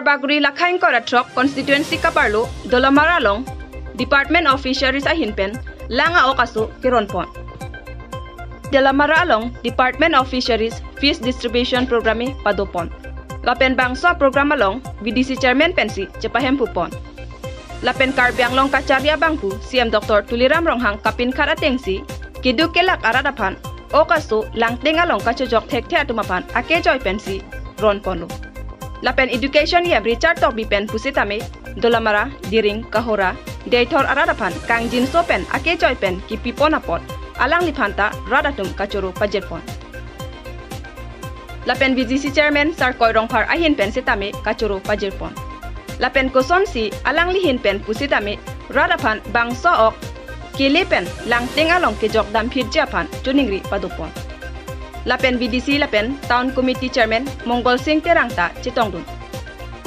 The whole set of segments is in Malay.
Baguri Lakhain Koratrok constituency kaparlo Dolamaralong Department of Fisheries ahinpen langa okaso kironpon. Dolamaralong Department of Fisheries Fish Distribution Programe padopon. Lapen bangsa program along VDC Chairman pensi cepahem pupon. Lapen karbiang long kacarya bangku CM Dr. Tuliram Ronghang kapin karatengsi kiduk kelak aradapan okaso langting along kacojok thekthea tumapan ake joy pensi ron ponlo. Lapen education yem Richard Tok bipen pusitame Dolamara Diring Kahora Deitor aradapan kang jin sopen ake joy pen ki piponapot alang lipanta radatum kacoro pajetpon. Lapen VGC Chairman Sarkoy Rongphar ahin pen sitame kacoro pajetpon. Lapen kosom si alang lihin pen pusitame radapan bangsa ok kilipen langting along kejok dampir japan tuningri padupon. Lapen VDC Lapen Town Committee Chairman Mongol Singh Terangta Chitongdun.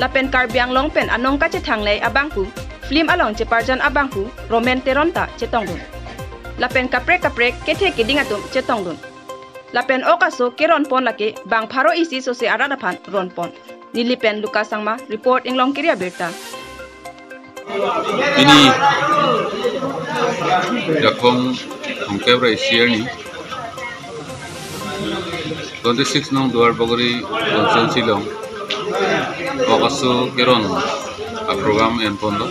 Lapen Karbiang Longpen Anong Kachethanglay Abangpu Flim Along Cheparjan Abangpu Romen Teronta Chitongdun. Lapen Kaprek Kethe Kidingatum Chitongdun. Lapen Okaso Kironpon Lake Bang Pharo isi Sose Aradapan Ronpon. Nilipen Lukasangma report Inglong Kiria Berta. Ini Jakong Hongkebra Isiani 26 nong Duar Baguri Constituency long Okaso Kiron a program en pondo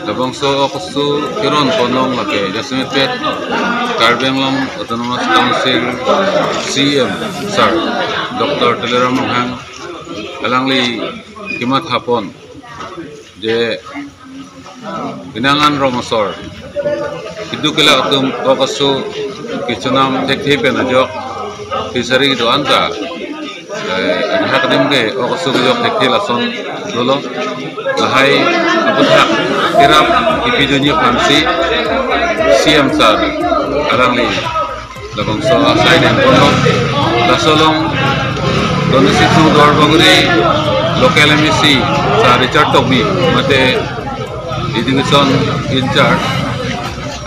Dabangso Okaso Kiron ponong lake Jasmepet Karbiang Long Autonomous Council CM Sir Dr. Tuliram Ronghang alangli kimat hapon je binangan romosor itu kala atum Okaso kichunam thekthi penajok fishery do anta hakadem ke Okaso jok thekthi lason dolo lahai aputha kirap ipidonyi fansi CM sar arangli labangso asai den kono lasolong donasi tu Duar Baguri local MEC sa Richard Tok mate education in charge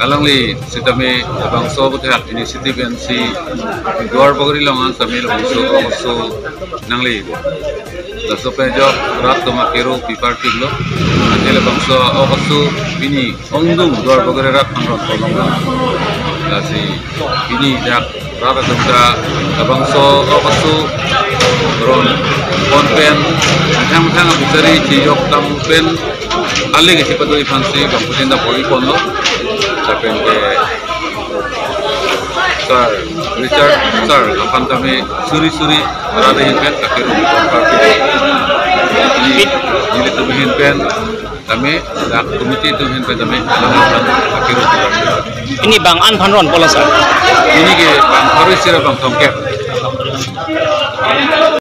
alangli sitame bangso buthak initiative NC Duar Baguri longan samil bangso Okaso nangli laso pejo rat tomakero pipartiglo atele bangso Okaso bini ongdung Duar Baguri rat angron tolongan lasi bini dak rata tumda bangso Okaso ron konpen thang bitari chiyok tampen alle ke sipadoi fansi komputinda boi ponlo sapen ke sir Richard sir apantame suri rada hinpen kakiru ini tu hinpen kami dak komite tu hinpen kami kakiru ini Bang An Phanron pola sir ini ke Bang Harisira Bang Tongkep